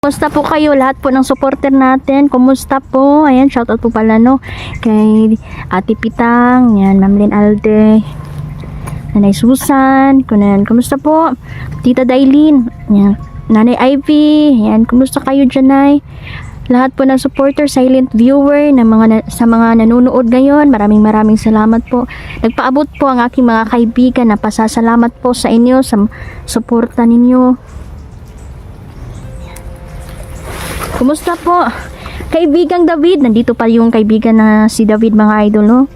Kumusta po kayo lahat po ng supporter natin? Kumusta po? Ayan, shoutout po pala no kay Ate Pitang, yan, Ma'am Lynn Alde, Nanay Susan, kunan. Kumusta po? Tita Dailin, yan, Nanay Ivy, yan, kumusta kayo dyan, Nay? Lahat po ng supporter, silent viewer na sa mga nanonood ngayon, maraming salamat po. Nagpaabot po ang aking mga kaibigan na pasasalamat po sa inyo sa suporta ninyo. Kumusta po? Kaibigang David, nandito pa yung kaibigan na si David, mga idol, no?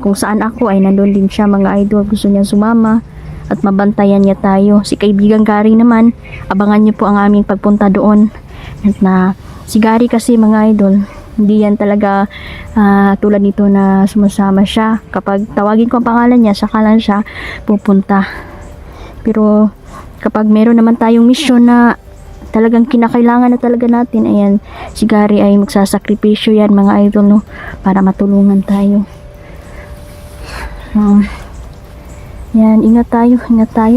Kung saan ako ay nandun din siya, mga idol. Gusto niya sumama at mabantayan niya tayo. Si kaibigang Gary naman, abangan niyo po ang aming pagpunta doon. At na si Gary kasi, mga idol, hindi yan talaga tulad nito na sumasama siya. Kapag tawagin ko ang pangalan niya, saka lang siya pupunta. Pero kapag meron naman tayong mission na talagang kinakailangan na talaga natin, ayan, si Gary ay magsasakripisyo yan, mga idol, no, para matulungan tayo. Yan, ingat tayo,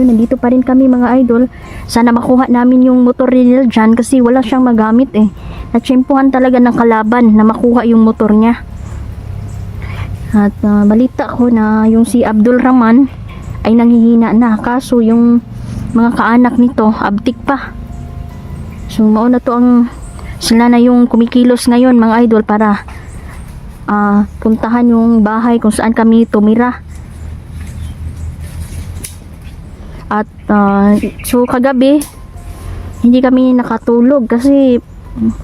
nandito pa rin kami, mga idol. Sana makuha namin yung motor ni Lil Jan kasi wala siyang magamit natsyempohan talaga ng kalaban na makuha yung motor niya. At balita ko na yung si Abdul Rahman ay nanghihina na, kaso yung mga kaanak nito abtik pa. So mauna to sila na yung kumikilos ngayon, mga idol, para puntahan yung bahay kung saan kami tumira. At so kagabi hindi kami nakatulog kasi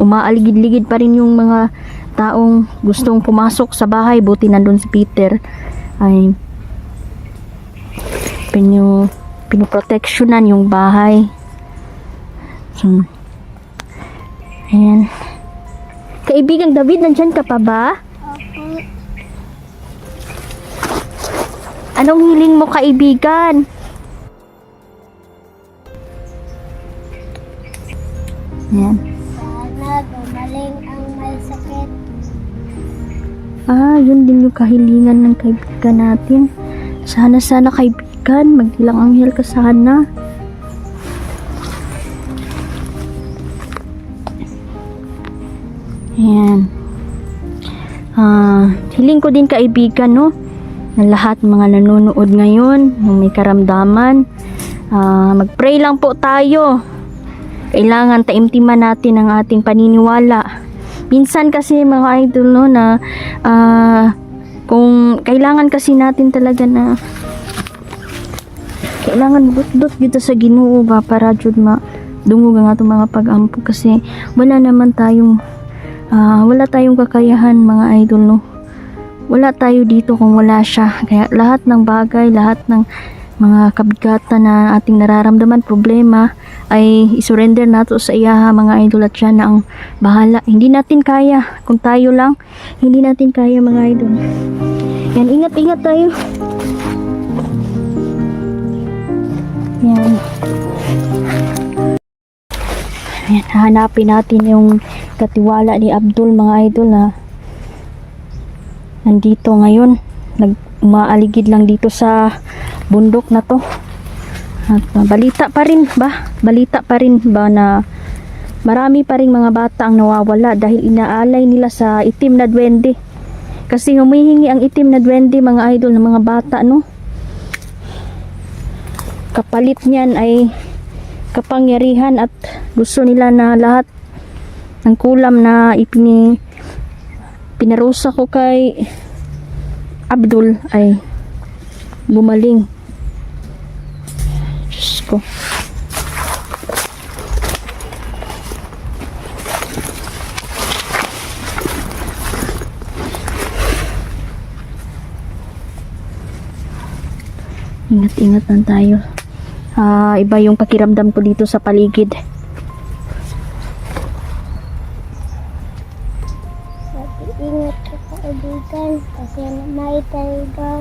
umaaligid-ligid pa rin yung mga taong gustong pumasok sa bahay. Buti nandun si Peter ay pinoproteksyonan yung bahay. So ayan. Kaibigang David, nandyan ka pa ba? Okay. Anong hiling mo, kaibigan? Ayan. Sana gumaling ang may sakit. Yun din yung kahilingan ng kaibigan natin. Sana kaibigan, magdilang anghel ka sana. Ayan. Hiling ko din, kaibigan, no, na lahat mga nanonood ngayon, may karamdaman, mag-pray lang po tayo. Kailangan taimtiman natin ang ating paniniwala. Minsan kasi, mga idol, no, na kung kailangan kasi natin talaga na kailangan dot dito sa Ginoo ba para jud dungog ang atong mga pag-ampo kasi wala tayong kakayahan, mga idol, no. Wala tayo dito kung wala siya. Kaya lahat ng bagay, lahat ng mga kabigatan na ating nararamdaman, problema, ay isurrender nato sa iya, mga idol, at siya na ang bahala. Hindi natin kaya. Kung tayo lang, hindi natin kaya, mga idol. Yan, ingat tayo. Yan. Ayan, hanapin natin yung katiwala ni Abdul, mga idol, na nandito ngayon, umaaligid lang dito sa bundok na to. At balita pa rin ba na marami pa rin mga bata ang nawawala dahil inaalay nila sa itim na duwende. Kasi humihingi ang itim na duwende, mga idol, ng mga bata, no. Kapalit niyan ay kapangyarihan at gusto nila na lahat ng kulam na pinarusa ko kay Abdul ay gumaling. Diyos ko. Ingat lang tayo. Iba yung pakiramdam ko dito sa paligid. Ingat ka, kaibigan, kasi may talaga.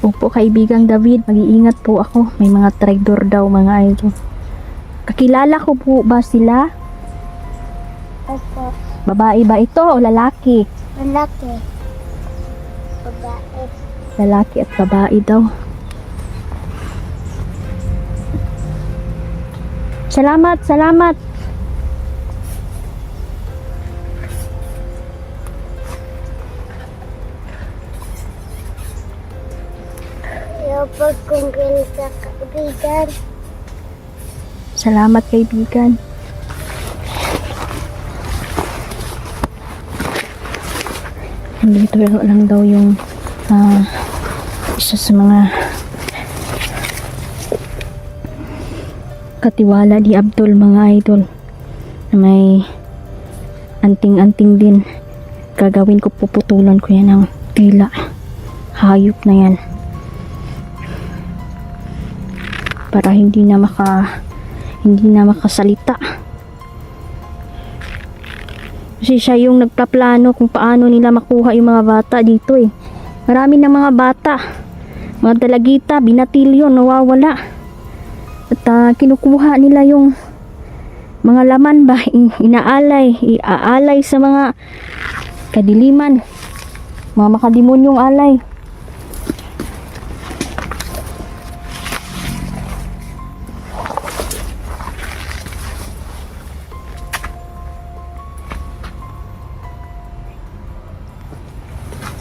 Opo, kaibigang David, mag-iingat po ako. May mga traitor daw, mga idol. Kakilala ko po ba sila? Opo. Babae ba ito o lalaki? Lalaki. Babae. Lalaki at babae daw. Salamat. thank you sa kaibigan. Salamat kaibigan. Nandito lang daw yung isa sa mga katiwala ni Abdul, mga idol, na may anting-anting din. Gagawin ko, puputulan ko yan ng tila. Hayop na yan para hindi na makasalita, kasi siya yung nagpaplano kung paano nila makuha yung mga bata dito eh. Marami na mga bata, mga dalagita, binatilyo, nawawala. At kinukuha nila yung mga laman ba, iaalay sa mga kadiliman, mga makademonyong alay.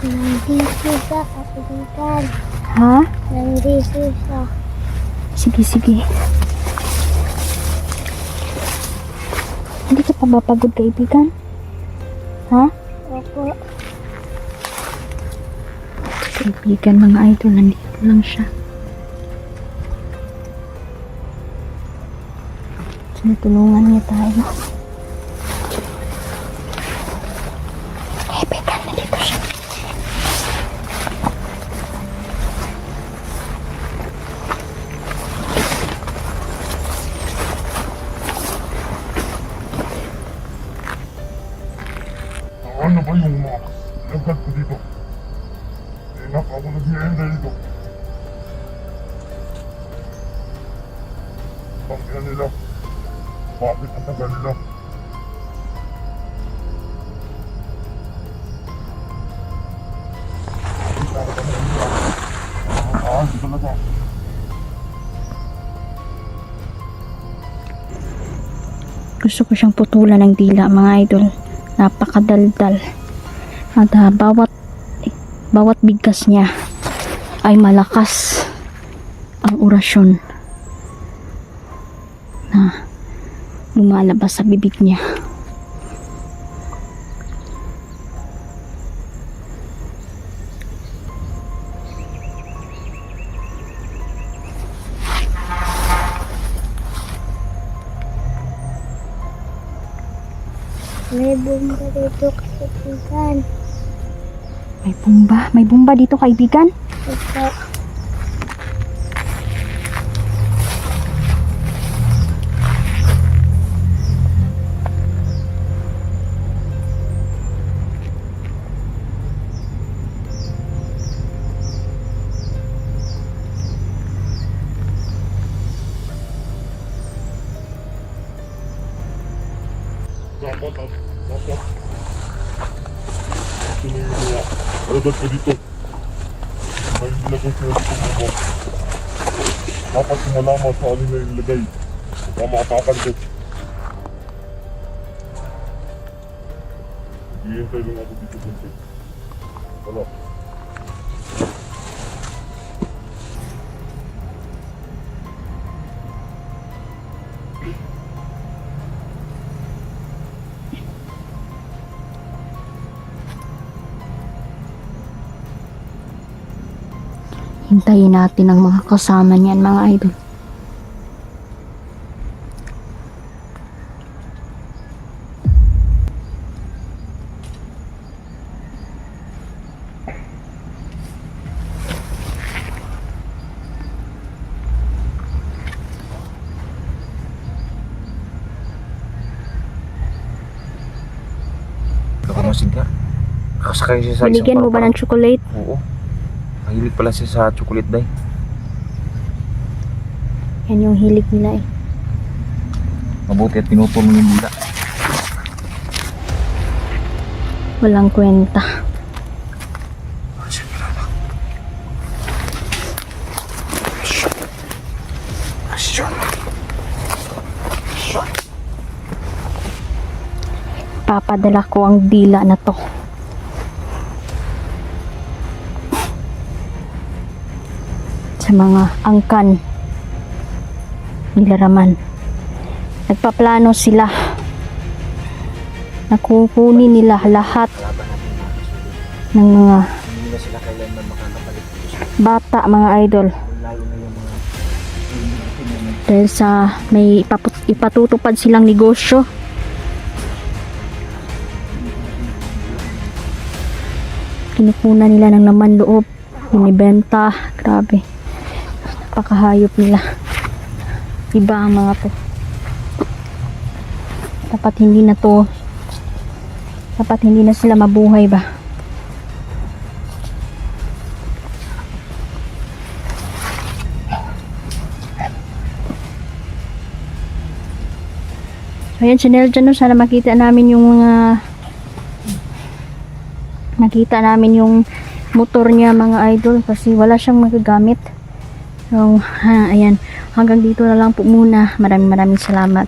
Nandito sa kaibigan. Ha? Nandito sa. Sige. Hindi ka pa mapagod kaibigan? Ha? Opo. Kaibigan, mga idol, nandito lang siya. Tinutulungan niya tayo. Kaibigan, nandito siya. Ano ba yung mga lagad ko dito? Enak ako nag-i-enda dito. Pangkilan nila. Bakit ang tagal nila? Hindi talaga. Gusto ko siyang putulan ng dila, mga idol. Napakadaldal. At bawat bigkas niya ay malakas ang orasyon na lumalabas sa bibig niya. May bomba dito kaibigan. May bomba dito kaibigan. Opo. Dapat. Tingin mo, alagad ka dito. May nilagay sila dito mo. Dapat mo malaman sa alin na ilagay. Baka makatakan ko. Hihintay lang ako dito dito. Wala. Hintayin natin ang mga kasama niyan, mga idol. Nakamasig ka. Nakasakay siya sa Binigyan mo ba ng chocolate? Oo. Mahilig pala siya sa chocolate day. Yan yung hilig nila eh. Mabuti at pinutol mo yung bula. Walang kwenta. Papadala ko ang dila na to. Sa sa mga angkan nila Raman. Nagpaplano sila na kukunin nila lahat ng mga Hindi na sila kailanman makakapalit dito sa bata, mga idol, lalo na yung mga dahil sa may ipatutupad silang negosyo. Kinukunan nila ng laman loob, binibenta. Grabe, napakahayop nila. Iba ang mga to. Dapat hindi na sila mabuhay ba. So ayan, si Neljan, no, sana makita namin yung yung motor niya, mga idol, kasi wala siyang magagamit. So ayan, hanggang dito na lang po muna. Maraming salamat.